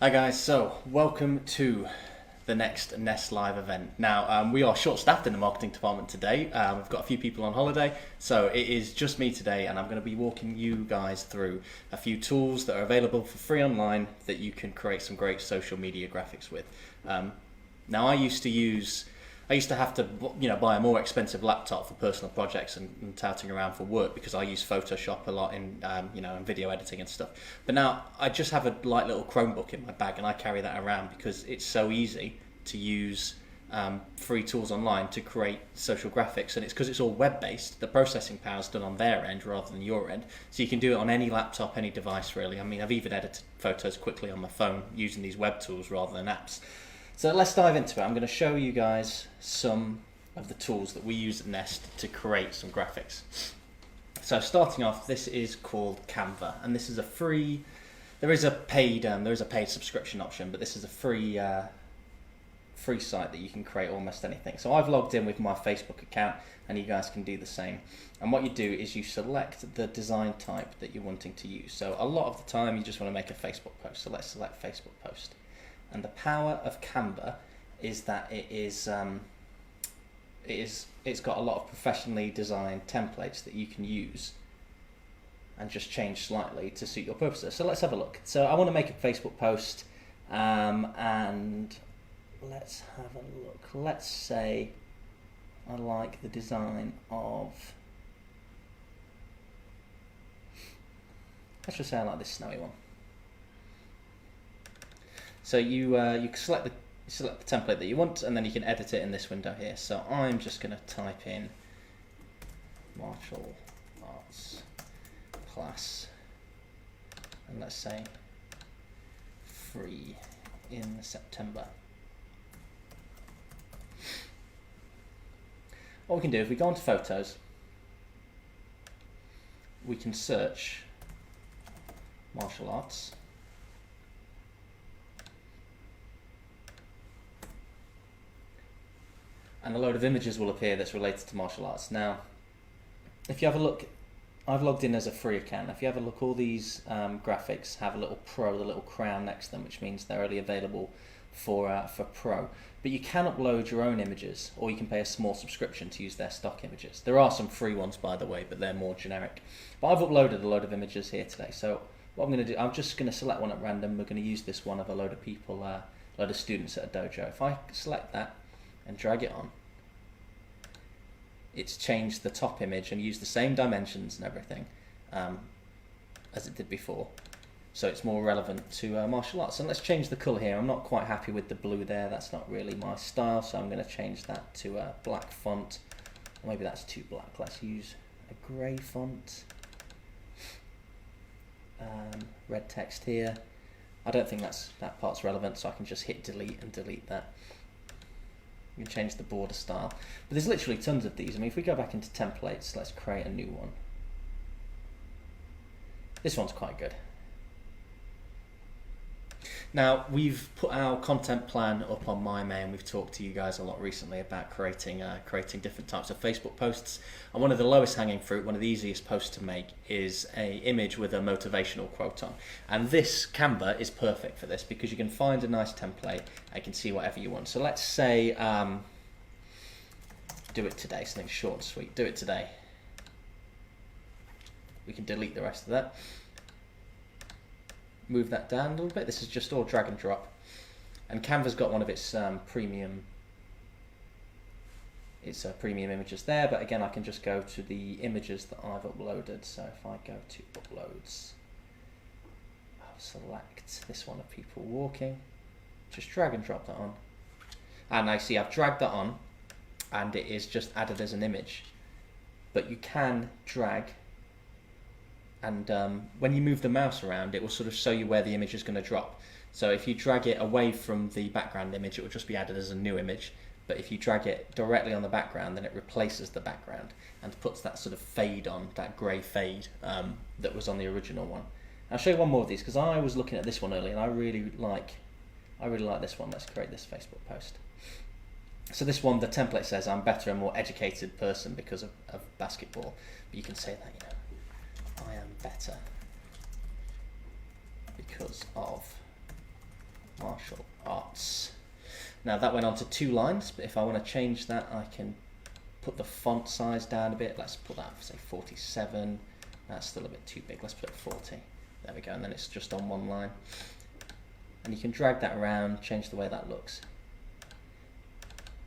Hi guys, so welcome to the next Nest Live event. Now we are short-staffed in the marketing department today. We've got a few people on holiday, so it is just me today, and I'm going to be walking you guys through a few tools that are available for free online that you can create some great social media graphics with. Now I used to have to buy a more expensive laptop for personal projects and touting around for work because I use Photoshop a lot in in video editing and stuff. But now I just have a light little Chromebook in my bag and I carry that around because it's so easy to use free tools online to create social graphics, and it's because it's all web-based. The processing power is done on their end rather than your end, so you can do it on any laptop, any device really. I mean, I've even edited photos quickly on my phone using these web tools rather than apps. So let's dive into it. I'm going to show you guys some of the tools that we use at Nest to create some graphics. So starting off, this is called Canva, and this is a free. There is a paid subscription option, but this is a free site that you can create almost anything. So I've logged in with my Facebook account, and you guys can do the same. And what you do is you select the design type that you're wanting to use. So a lot of the time you just want to make a Facebook post. So let's select Facebook post. And the power of Canva is that it's got a lot of professionally designed templates that you can use and just change slightly to suit your purposes. So let's have a look. So I want to make a Facebook post, and let's have a look. Let's say I like the design of, let's just say I like this snowy one. So you select the template that you want, and then you can edit it in this window here. So I'm just going to type in martial arts class, and let's say free in September. What we can do is we go onto photos, we can search martial arts, and a load of images will appear that's related to martial arts. Now, if you have a look, I've logged in as a free account. If you have a look, all these graphics have a little pro, the little crown next to them, which means they're only available for pro. But you can upload your own images, or you can pay a small subscription to use their stock images. There are some free ones, by the way, but they're more generic. But I've uploaded a load of images here today. So what I'm going to do, I'm just going to select one at random. We're going to use this one of a load of people, a load of students at a dojo. If I select that and drag it on, it's changed the top image and used the same dimensions and everything as it did before, so it's more relevant to martial arts. And let's change the colour here. I'm not quite happy with the blue there, that's not really my style, so I'm going to change that to a black font, or maybe that's too black. Let's use a grey font, red text here. I don't think that part's relevant, so I can just hit delete and delete that. You can change the border style, but there's literally tons of these. I mean, if we go back into templates, let's create a new one. This one's quite good. Now, we've put our content plan up on my mail. We've talked to you guys a lot recently about creating different types of Facebook posts. And one of the lowest hanging fruit, one of the easiest posts to make, is an image with a motivational quote on. And this Canva is perfect for this because you can find a nice template and you can see whatever you want. So let's say, do it today, something short and sweet. Do it today. We can delete the rest of that. Move that down a little bit. This is just all drag and drop, and Canva's got one of its premium images there, but again I can just go to the images that I've uploaded. So if I go to uploads, I'll select this one of people walking, just drag and drop that on, and I see I've dragged that on and it is just added as an image. But you can drag, and when you move the mouse around, it will sort of show you where the image is going to drop. So if you drag it away from the background image, it will just be added as a new image. But if you drag it directly on the background, then it replaces the background and puts that sort of fade on, that grey fade that was on the original one. I'll show you one more of these because I was looking at this one earlier and I really like this one. Let's create this Facebook post. So this one, the template says I'm better and more educated person because of basketball. But you can say that, I am better because of martial arts. Now that went on to 2 lines, but if I want to change that, I can put the font size down a bit. Let's put that, say 47. That's still a bit too big. Let's put it 40. There we go, and then it's just on 1 line. And you can drag that around, change the way that looks.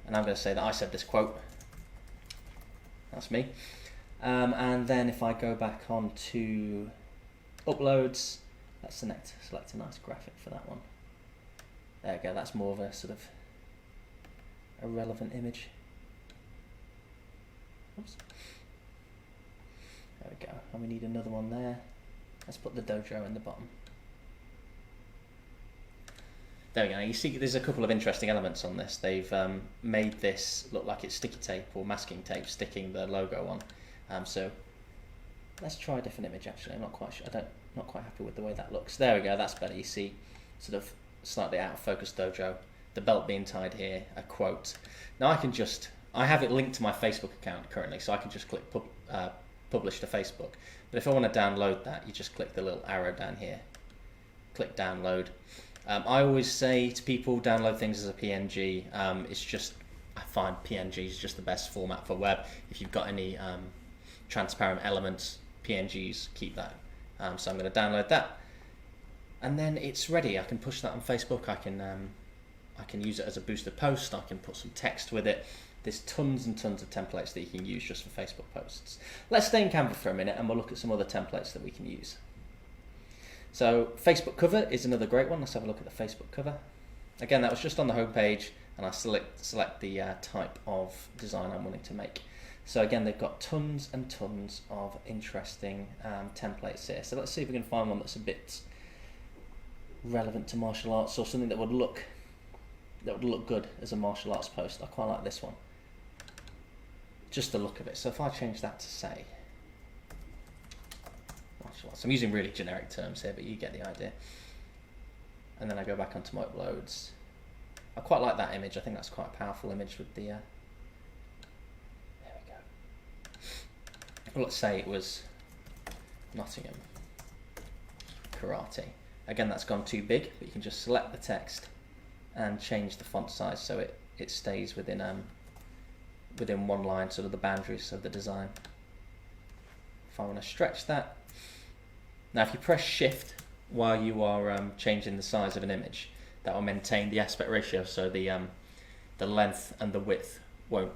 And I'm going to say that I said this quote. That's me. And then if I go back on to uploads, let's select a nice graphic for that one. There we go, that's more of a sort of a relevant image. Oops. There we go, and we need another one there. Let's put the dojo in the bottom. There we go. Now you see there's a couple of interesting elements on this. They've made this look like it's sticky tape or masking tape sticking the logo on. So let's try a different image actually. I'm not quite sure. Not quite happy with the way that looks. There we go, that's better. You see sort of slightly out of focus dojo, the belt being tied here, a quote. Now I have it linked to my Facebook account currently, so I can just click publish to Facebook. But if I want to download that, you just click the little arrow down here, click download. I always say to people, download things as a PNG. It's just, I find PNG is just the best format for web. If you've got any transparent elements, PNGs, keep that. So I'm going to download that, and then it's ready. I can push that on Facebook. I can use it as a boosted post. I can put some text with it. There's tons and tons of templates that you can use just for Facebook posts. Let's stay in Canva for a minute and we'll look at some other templates that we can use. So Facebook cover is another great one. Let's have a look at the Facebook cover. Again, that was just on the home page, and I select the type of design I'm wanting to make. So again, they've got tons and tons of interesting templates here. So let's see if we can find one that's a bit relevant to martial arts, or something that would look good as a martial arts post. I quite like this one. Just the look of it. So if I change that to say martial arts, I'm using really generic terms here, but you get the idea. And then I go back onto my uploads. I quite like that image. I think that's quite a powerful image with the. There we go. Well, let's say it was Nottingham Karate. Again, that's gone too big, but you can just select the text and change the font size so it stays within 1 line, sort of the boundaries of the design. If I want to stretch that, now if you press Shift while you are changing the size of an image, that will maintain the aspect ratio, so the length and the width will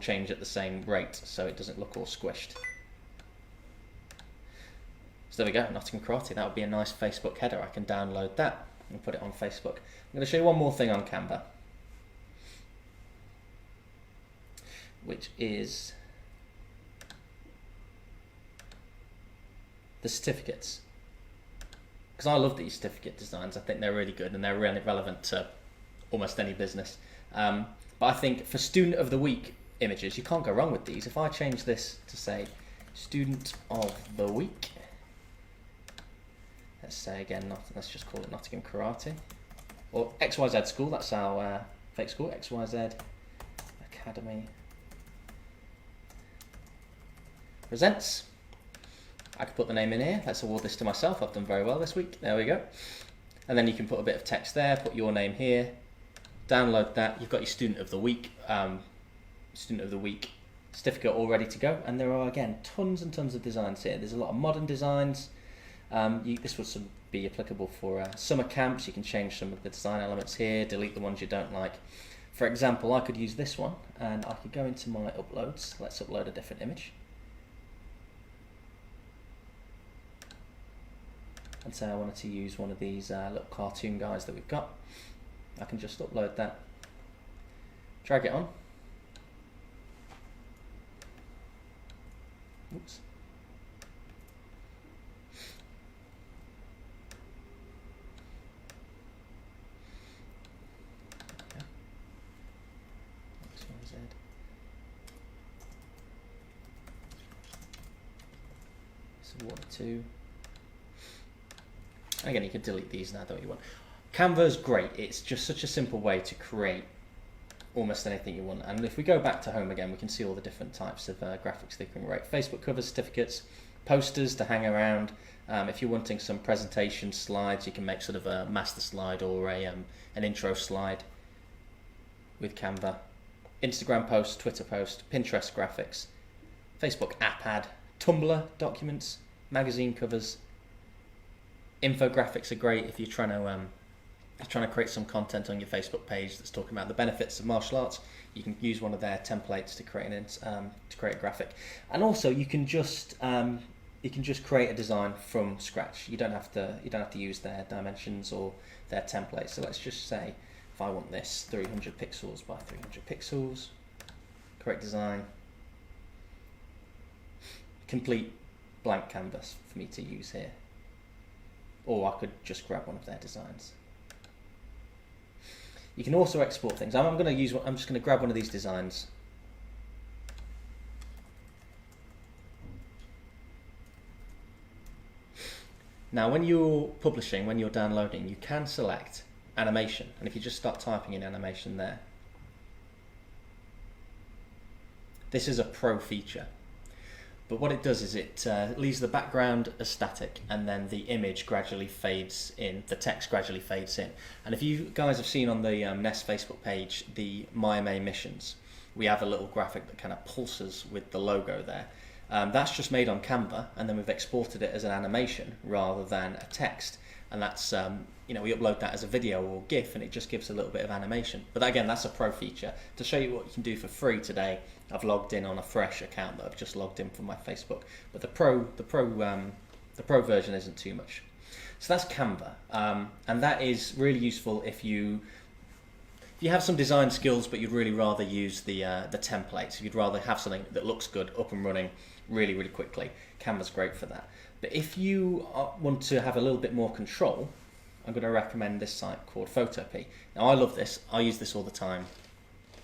change at the same rate, so it doesn't look all squished. So there we go, Nottingham Karate. That would be a nice Facebook header. I can download that and put it on Facebook. I'm going to show you one more thing on Canva, which is the certificates. Because I love these certificate designs. I think they're really good and they're really relevant to almost any business. But I think for Student of the Week images, you can't go wrong with these. If I change this to say Student of the Week, let's say again, let's just call it Nottingham Karate, or XYZ School, that's our fake school, XYZ Academy presents. I could put the name in here. Let's award this to myself. I've done very well this week. There we go. And then you can put a bit of text there, put your name here, download that. You've got your Student of the Week certificate all ready to go. And there are, again, tons and tons of designs here. There's a lot of modern designs. This would be applicable for summer camps. You can change some of the design elements here, delete the ones you don't like. For example, I could use this one, and I could go into my uploads. Let's upload a different image. And say I wanted to use one of these little cartoon guys that we've got. I can just upload that, drag it on. Oops. So 1 or 2. Again, you can delete these now, don't you want? Canva's great. It's just such a simple way to create almost anything you want. And if we go back to home again, we can see all the different types of graphics that you can create. Facebook cover certificates, posters to hang around, If you're wanting some presentation slides, you can make sort of a master slide or an intro slide with Canva. Instagram post, Twitter post, Pinterest graphics, Facebook app ad, Tumblr documents, magazine covers. Infographics are great if you're trying to create some content on your Facebook page that's talking about the benefits of martial arts. You can use one of their templates to create a graphic, and also you can just create a design from scratch. You don't have to use their dimensions or their templates. So let's just say if I want this 300 pixels by 300 pixels, create design, complete blank canvas for me to use here, or I could just grab one of their designs. You can also export things. I'm just going to grab one of these designs. Now, when you're publishing, when you're downloading, you can select animation, and if you just start typing in animation there, this is a pro feature. But what it does is it leaves the background as static, and then the image gradually fades in, the text gradually fades in. And if you guys have seen on the Nest Facebook page, the My missions, we have a little graphic that kind of pulses with the logo there. That's just made on Canva, and then we've exported it as an animation rather than a text. And that's, we upload that as a video or GIF, and it just gives a little bit of animation. But again, that's a pro feature. To show you what you can do for free today, I've logged in on a fresh account that I've just logged in from my Facebook. But the pro version isn't too much. So that's Canva, and that is really useful if you have some design skills, but you'd really rather use the templates. You'd rather have something that looks good, up and running really, really quickly. Canva's great for that. But if you want to have a little bit more control, I'm going to recommend this site called PhotoP. Now, I love this. I use this all the time,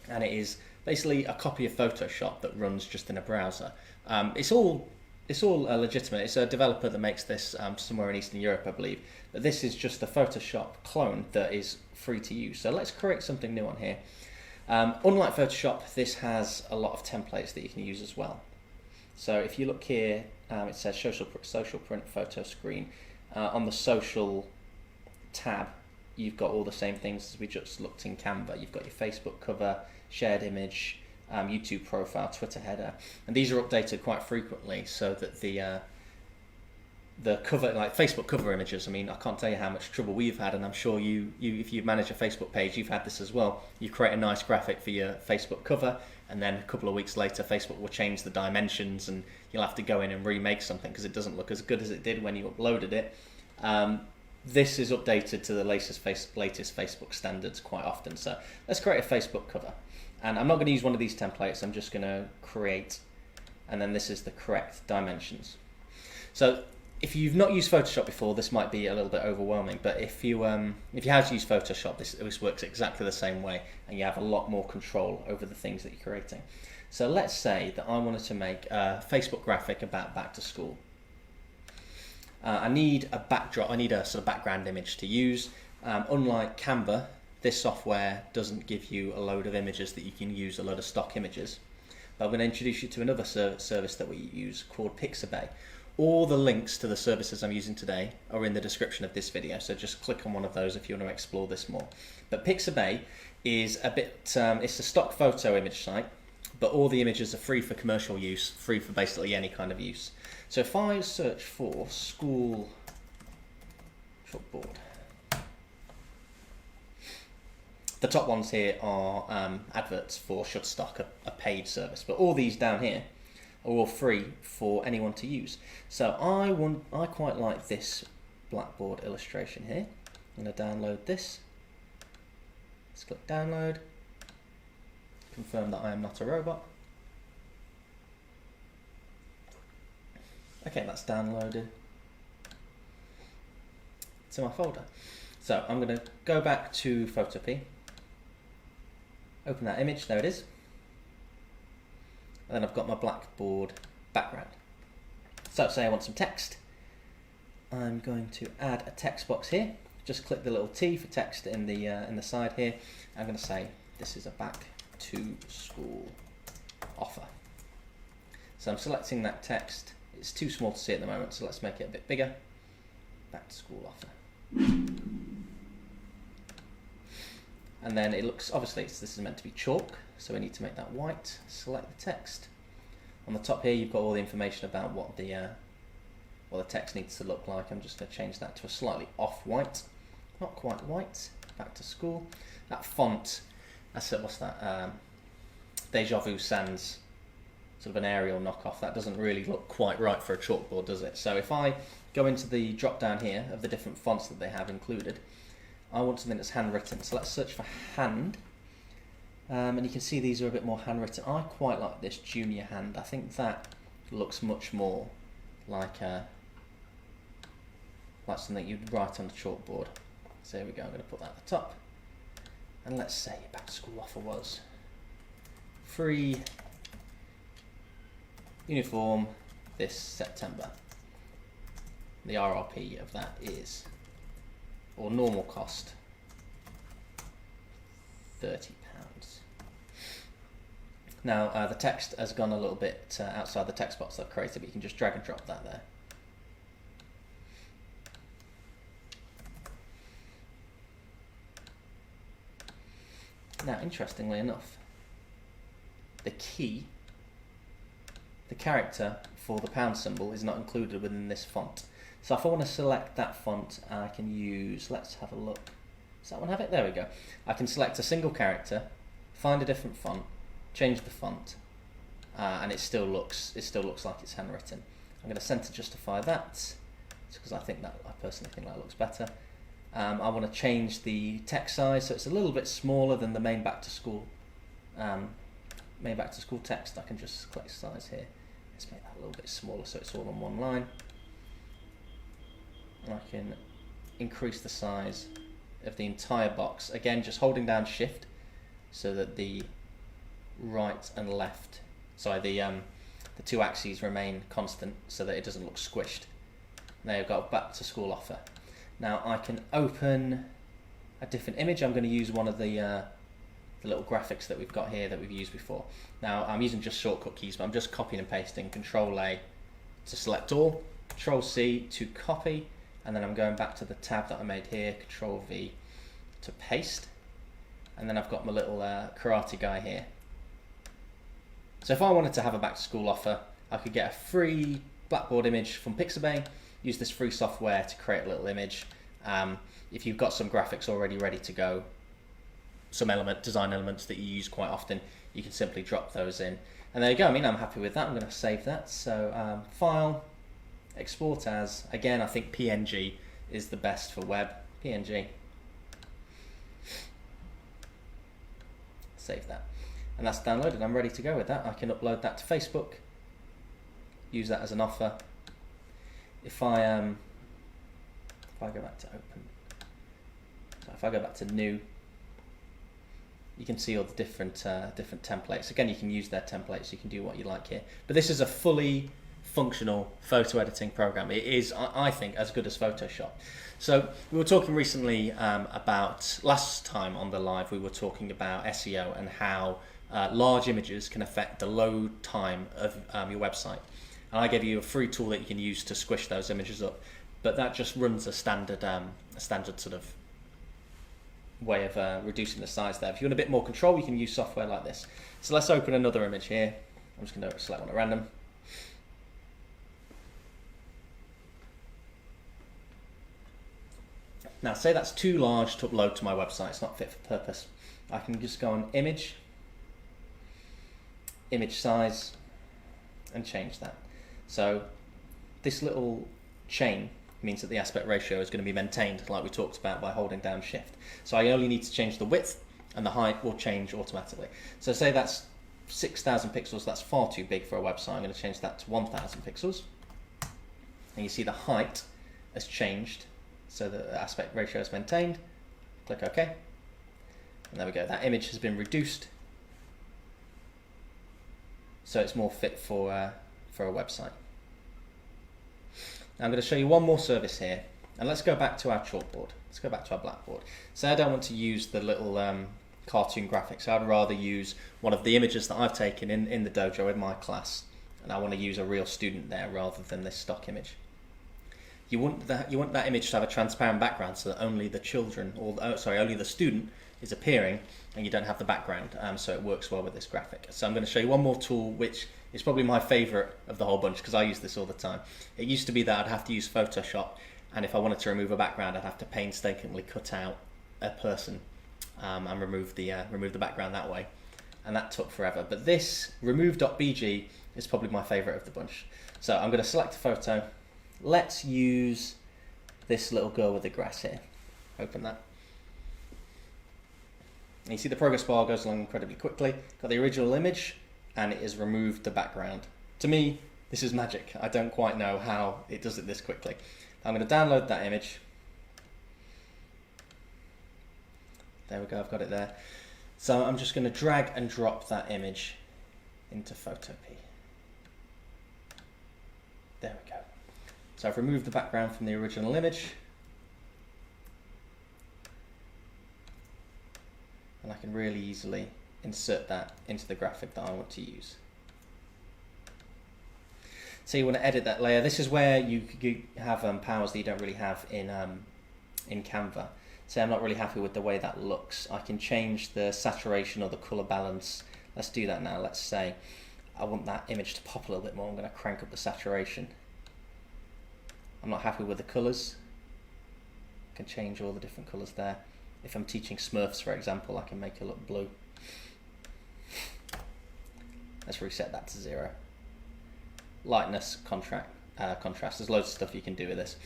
and it is basically a copy of Photoshop that runs just in a browser. It's all legitimate. It's a developer that makes this somewhere in Eastern Europe, I believe. But this is just a Photoshop clone that is free to use. So let's create something new on here. Unlike Photoshop, this has a lot of templates that you can use as well. So if you look here, it says social print photo screen. On the social tab, you've got all the same things as we just looked in Canva. You've got your Facebook cover, shared image, YouTube profile, Twitter header, and these are updated quite frequently so that the cover, like Facebook cover images, I mean, I can't tell you how much trouble we've had, and I'm sure you if you manage a Facebook page, you've had this as well. You create a nice graphic for your Facebook cover, and then a couple of weeks later, Facebook will change the dimensions, and you'll have to go in and remake something because it doesn't look as good as it did when you uploaded it. This is updated to the latest Facebook standards quite often. So let's create a Facebook cover. And I'm not going to use one of these templates. I'm just going to create, and then this is the correct dimensions. So if you've not used Photoshop before, this might be a little bit overwhelming. But if you have used Photoshop, this works exactly the same way, and you have a lot more control over the things that you're creating. So let's say that I wanted to make a Facebook graphic about back to school. I need a backdrop. I need a sort of background image to use. Unlike Canva, this software doesn't give you a load of images that you can use, a load of stock images. But I'm going to introduce you to another service that we use called Pixabay. All the links to the services I'm using today are in the description of this video, so just click on one of those if you want to explore this more. But Pixabay is a bit, it's a stock photo image site, but all the images are free for commercial use, free for basically any kind of use. So if I search for school chalkboard, the top ones here are adverts for Shutterstock, a paid service, but all these down here are all free for anyone to use. So I quite like this blackboard illustration here. I'm going to download this. Let's click download. Confirm that I am not a robot. Okay, that's downloaded to my folder. So I'm going to go back to PhotoP, open that image, there it is, and then I've got my blackboard background. So say I want some text, I'm going to add a text box here. Just click the little T for text in the side here. I'm going to say this is a back to school offer. So I'm selecting that text. It's too small to see at the moment, so let's make it a bit bigger. back to school offer. And then it looks, obviously this is meant to be chalk, so we need to make that white. Select the text. On the top here you've got all the information about what the text needs to look like. I'm just going to change that to a slightly off-white, not quite white. Back to school. That font, what's that? Deja Vu Sans, sort of an Arial knockoff. That doesn't really look quite right for a chalkboard, does it? So if I go into the drop down here of the different fonts that they have included, I want something that's handwritten. So let's search for hand. And you can see these are a bit more handwritten. I quite like this junior hand. I think that looks much more like something you'd write on a chalkboard. So here we go, I'm going to put that at the top. And let's say your back to school offer was free uniform this September. The RRP of that is, or normal cost, £30. Now the text has gone a little bit outside the text box that I've created, but you can just drag and drop that there. Now, interestingly enough, the character for the pound symbol is not included within this font. So if I want to select that font, I can use, let's have a look. Does that one have it? There we go. I can select a single character, find a different font, change the font, and it still looks like it's handwritten. I'm going to center justify that, because I personally think that looks better. I want to change the text size so it's a little bit smaller than the main back to school text. I can just click size here. Let's make that a little bit smaller so it's all on one line. And I can increase the size of the entire box. Again, just holding down Shift so that the right and left, the two axes remain constant so that it doesn't look squished. There you've got back to school offer. Now I can open a different image. I'm going to use one of the little graphics that we've got here that we've used before. Now I'm using just shortcut keys, but I'm just copying and pasting. Control A to select all, Control C to copy, and then I'm going back to the tab that I made here, Control V to paste, and then I've got my little karate guy here. So if I wanted to have a back to school offer, I could get a free Blackboard image from Pixabay, use this free software to create a little image. If you've got some graphics already ready to go, some design elements that you use quite often, you can simply drop those in. And there you go. I mean, I'm happy with that. I'm going to save that. So File, Export As. Again, I think PNG is the best for web. PNG. Save that. And that's downloaded. I'm ready to go with that. I can upload that to Facebook, use that as an offer. If I go back to open, so if I go back to new, you can see all the different templates. Again, you can use their templates. You can do what you like here. But this is a fully functional photo editing program. It is, I think, as good as Photoshop. So we were talking recently about, last time on the live, we were talking about SEO and how large images can affect the load time of your website. And I gave you a free tool that you can use to squish those images up, but that just runs a standard sort of way of reducing the size there. If you want a bit more control, you can use software like this. So let's open another image here. I'm just going to select one at random. Now, say that's too large to upload to my website. It's not fit for purpose. I can just go on image size, and change that. So this little chain means that the aspect ratio is going to be maintained like we talked about by holding down Shift. So I only need to change the width and the height will change automatically. So say that's 6,000 pixels, that's far too big for a website. I'm going to change that to 1,000 pixels. And you see the height has changed so the aspect ratio is maintained. Click OK. And there we go. That image has been reduced so it's more fit for a website. Now I'm going to show you one more service here, and let's go back to our chalkboard. Let's go back to our blackboard. So I don't want to use the little cartoon graphics. I'd rather use one of the images that I've taken in the dojo in my class, and I want to use a real student there rather than this stock image. you want that image to have a transparent background so that only the children, only the student is appearing, and you don't have the background. So it works well with this graphic. So I'm going to show you one more tool, which is probably my favorite of the whole bunch because I use this all the time. It used to be that I'd have to use Photoshop, and if I wanted to remove a background, I'd have to painstakingly cut out a person and remove the background that way, and that took forever. But this remove.bg is probably my favorite of the bunch. So I'm going to select a photo. Let's use this little girl with the grass here. Open that. And you see the progress bar goes along incredibly quickly. Got the original image, and it has removed the background. To me, this is magic. I don't quite know how it does it this quickly. I'm going to download that image. There we go, I've got it there. So I'm just going to drag and drop that image into PhotoP. There we go. So I've removed the background from the original image. And I can really easily insert that into the graphic that I want to use. So you want to edit that layer. This is where you have powers that you don't really have in Canva. So I'm not really happy with the way that looks. I can change the saturation or the color balance. Let's do that now. Let's say I want that image to pop a little bit more. I'm going to crank up the saturation. I'm not happy with the colors. I can change all the different colors there. If I'm teaching Smurfs, for example, I can make it look blue. Let's reset that to 0. Lightness, contrast. There's loads of stuff you can do with this.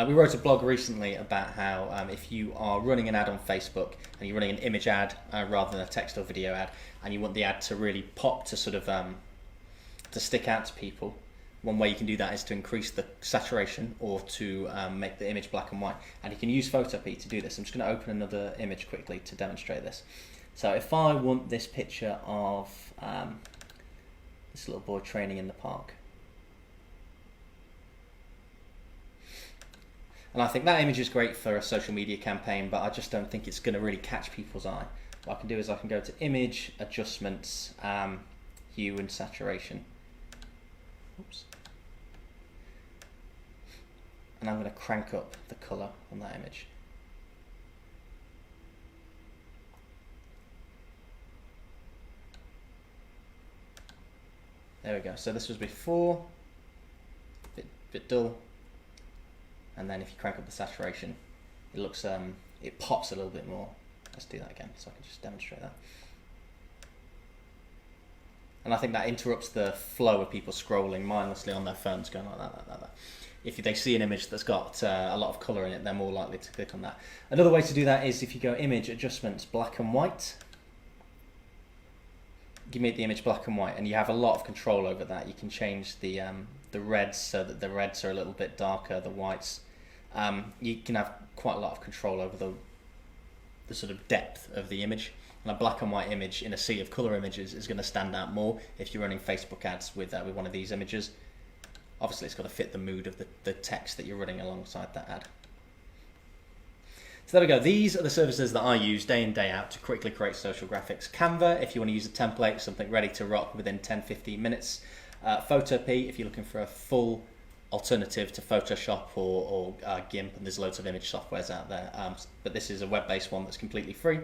We wrote a blog recently about how if you are running an ad on Facebook and you're running an image ad rather than a text or video ad, and you want the ad to really pop, to sort of to stick out to people, one way you can do that is to increase the saturation or to make the image black and white. And you can use PhotoP to do this. I'm just going to open another image quickly to demonstrate this. So if I want this picture of this little boy training in the park, and I think that image is great for a social media campaign, but I just don't think it's going to really catch people's eye. What I can do is I can go to Image, Adjustments, Hue and Saturation. Oops. And I'm going to crank up the colour on that image. There we go. So this was before, bit dull. And then if you crank up the saturation, it looks, it pops a little bit more. Let's do that again so I can just demonstrate that. And I think that interrupts the flow of people scrolling mindlessly on their phones, going like that. If they see an image that's got a lot of colour in it, they're more likely to click on that. Another way to do that is if you go Image, Adjustments, Black and White. You make the image black and white, and you have a lot of control over that. You can change the reds so that the reds are a little bit darker, the whites. You can have quite a lot of control over the sort of depth of the image. And a black and white image in a sea of colour images is going to stand out more if you're running Facebook ads with one of these images. Obviously, it's got to fit the mood of the text that you're running alongside that ad. So there we go. These are the services that I use day in, day out to quickly create social graphics. Canva, if you want to use a template, something ready to rock within 10-15 minutes. PhotoP, if you're looking for a full alternative to Photoshop or GIMP, and there's loads of image softwares out there. But this is a web-based one that's completely free.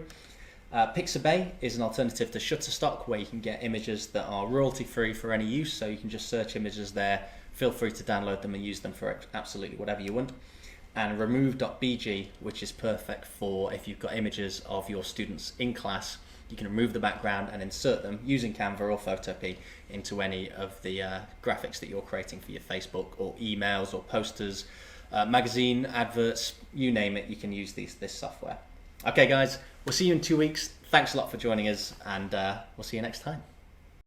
Pixabay is an alternative to Shutterstock, where you can get images that are royalty-free for any use, so you can just search images there, feel free to download them and use them for absolutely whatever you want. And remove.bg, which is perfect for if you've got images of your students in class, you can remove the background and insert them using Canva or PhotoP into any of the graphics that you're creating for your Facebook or emails or posters, magazine, adverts, you name it, you can use this software. Okay guys, we'll see you in 2 weeks. Thanks a lot for joining us, and we'll see you next time.